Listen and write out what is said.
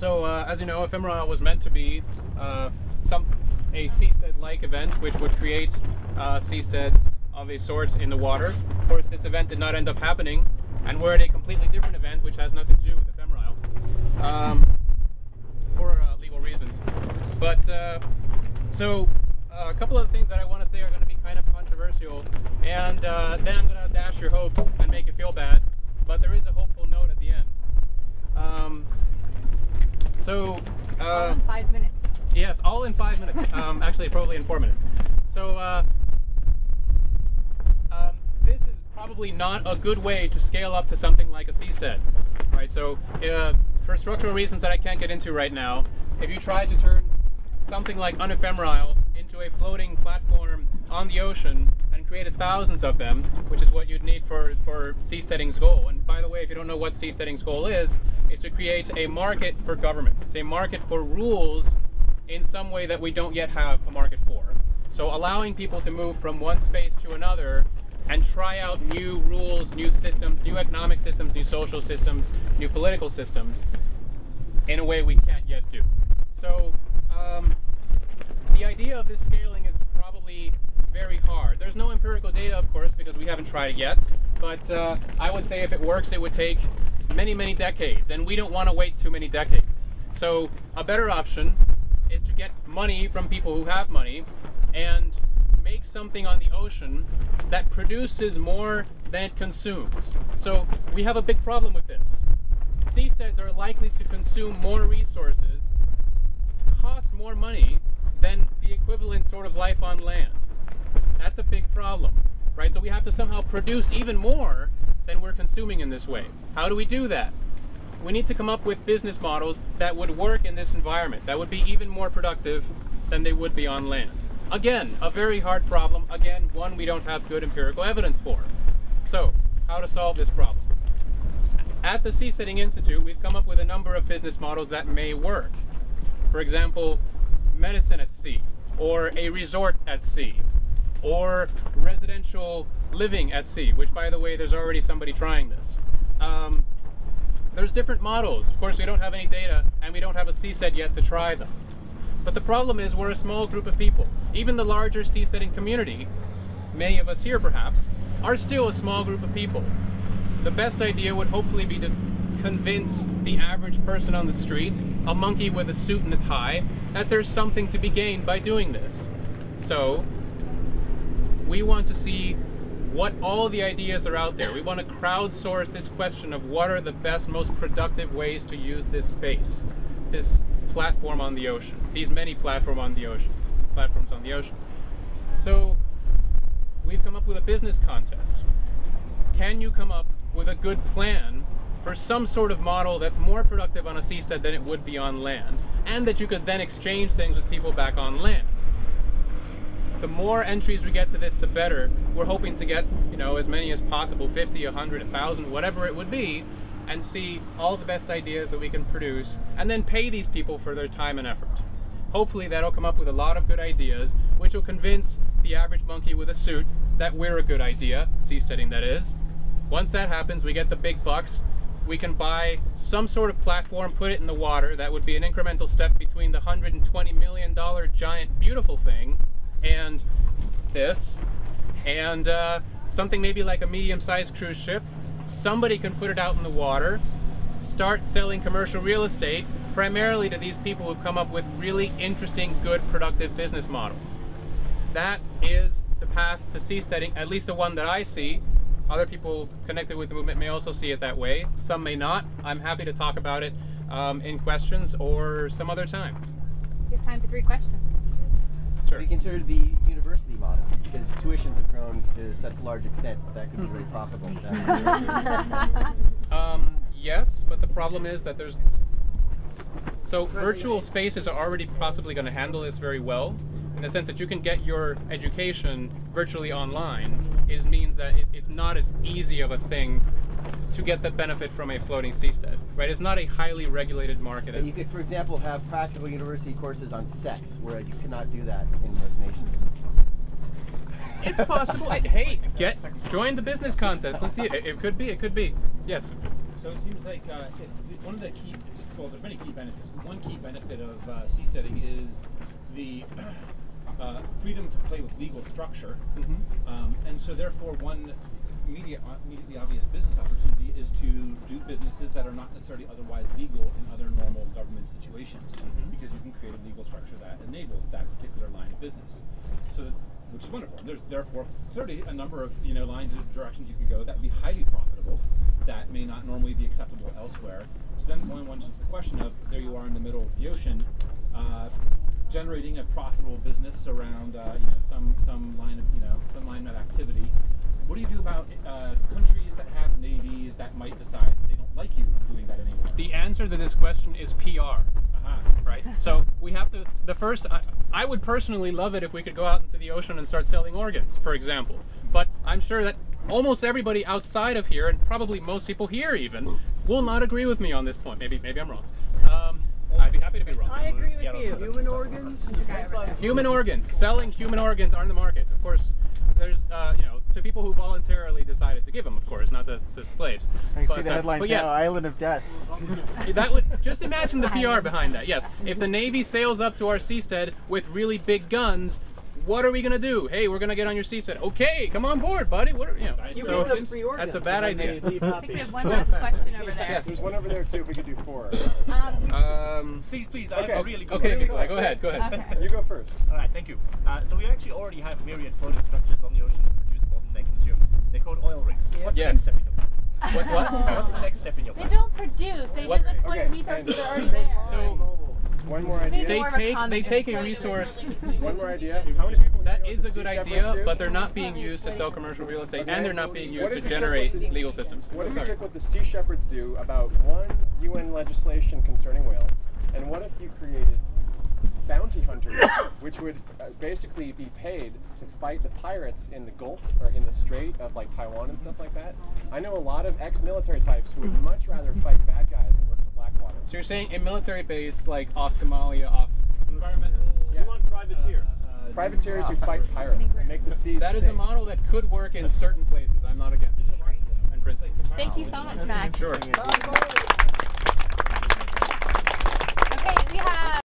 So, as you know, Ephemeral was meant to be a seastead-like event, which would create seasteads of a sort in the water. Of course, this event did not end up happening, and we're at a completely different event, which has nothing to do with Ephemeral, for legal reasons. But, so, a couple of things that I want to say are going to be kind of controversial, and then I'm going to dash your hopes and make you feel bad, but there is a hopeful note at the end. All in 5 minutes. Yes, all in 5 minutes. Actually, probably in 4 minutes. So, this is probably not a good way to scale up to something like a seastead, right? So, for structural reasons that I can't get into right now, if you try to turn something like Ephemeral into a floating platform on the ocean and created thousands of them, which is what you'd need for seasteading's goal. And by the way, if you don't know what seasteading's goal is to create a market for governments. It's a market for rules in some way that we don't yet have a market for. So allowing people to move from one space to another and try out new rules, new systems, new economic systems, new social systems, new political systems in a way we can't yet do. So the idea of this scaling is probably very hard. There's no empirical data, of course, because we haven't tried it yet, but I would say if it works, it would take many, many decades, and we don't want to wait too many decades. So a better option is to get money from people who have money and make something on the ocean that produces more than it consumes. So we have a big problem with this. Seasteads are likely to consume more resources, cost more money than the equivalent sort of life on land. That's a big problem, right? So we have to somehow produce even more than we're consuming in this way. How do we do that? We need to come up with business models that would work in this environment, that would be even more productive than they would be on land. Again, a very hard problem. Again, one we don't have good empirical evidence for. So, how to solve this problem? At the Seasteading Institute, we've come up with a number of business models that may work. For example, medicine at sea, or a resort at sea, or residential living at sea, which, by the way, there's already somebody trying this. There's different models. Of course, we don't have any data, and we don't have a seastead yet to try them. But the problem is we're a small group of people. Even the larger seasteading community, many of us here perhaps, are still a small group of people. The best idea would hopefully be to convince the average person on the street, a monkey with a suit and a tie, that there's something to be gained by doing this. So, we want to see what all the ideas are out there. We want to crowdsource this question of what are the best, most productive ways to use this space, this platform on the ocean, these many platforms on the ocean. So we've come up with a business contest. Can you come up with a good plan for some sort of model that's more productive on a seastead than it would be on land, and that you could then exchange things with people back on land? The more entries we get to this, the better. We're hoping to get, as many as possible, 50, 100, 1,000, whatever it would be, and see all the best ideas that we can produce, and then pay these people for their time and effort. Hopefully that'll come up with a lot of good ideas, which will convince the average monkey with a suit that we're a good idea, seasteading that is. Once that happens, we get the big bucks. We can buy some sort of platform, put it in the water. That would be an incremental step between the $120 million giant beautiful thing and this, and something maybe like a medium-sized cruise ship. Somebody can put it out in the water, start selling commercial real estate, primarily to these people who've come up with really interesting, good, productive business models. That is the path to seasteading, at least the one that I see. Other people connected with the movement may also see it that way. Some may not. I'm happy to talk about it in questions or some other time. We have time for 3 questions. Sure. We consider the university model, because tuitions have grown to such a large extent that could be very profitable. Yes, but the problem is that there's... So virtual spaces are already possibly going to handle this very well, in the sense that you can get your education virtually online. It means that it's not as easy of a thing to get the benefit from a floating seastead, right? It's not a highly regulated market. You could, for example, have practical university courses on sex, whereas you cannot do that in most nations. It's possible. Hey, join the business contest. Let's see. It could be. Yes. So it seems like one of the key all, there's many key benefits. One key benefit of seasteading is the freedom to play with legal structure, and so therefore one immediately obvious business opportunity is to do businesses that are not necessarily otherwise legal in other normal government situations, because you can create a legal structure that enables that particular line of business. So, which is wonderful. And there's therefore clearly a number of lines of directions you could go that would be highly profitable, that may not normally be acceptable elsewhere. So then one to the question of, there you are in the middle of the ocean, generating a profitable business around some line of activity. What do you do about countries that have navies that might decide they don't like you doing that anymore? The answer to this question is PR. Right? So we have to, I would personally love it if we could go out into the ocean and start selling organs, for example. But I'm sure that almost everybody outside of here, and probably most people here even, will not agree with me on this point. Maybe I'm wrong. I'd be happy to be wrong. I agree with you. Human organs? Human organs. Selling human organs are in the market. Of course, there's, to people who voluntarily decided to give them, of course, not to slaves. I can see the headlines yes, now, Island of Death. That would, just imagine the PR behind that. Yes, if the Navy sails up to our seastead with really big guns, what are we going to do? Hey, we're going to get on your seastead. Okay, come on board, buddy. What are, you so give them free organs. that's a bad idea. I think we have one last question over there. Yes. There's one over there too, if we could do 4. Please, Okay. I have a really good Okay, one. Nikolai, go ahead. Okay. You go first. Alright, thank you. So we actually already have myriad floating structures on the ocean that produce more than they consume. They're called oil rigs. What's the Yes. next step in your plan? What's what? What's the next step in your They plan? don't produce. They just exploit Okay, resources and- that are already there. So One more idea. Maybe more of a they take a exploit resource. One more idea. How many people That know is what a the good sea idea, shepherds do? but they're not being used to sell commercial real estate, and they're not being What used if to you took generate what the- legal systems. What if you Sorry. took what the sea shepherds do about one UN legislation concerning whales, and what if you created bounty hunters, which would basically be paid to fight the pirates in the Gulf or in the Strait of like Taiwan and stuff like that? I know a lot of ex-military types who would much rather fight bad guys than work the Blackwater. So you're saying a military base like off Somalia, off environmental. Yeah. You want privateers. Privateers who fight pirates and make the seas That is a safe. model that could work in certain places. I'm not against it. And Prince. Thank you so much, Max. Sure. Okay, we have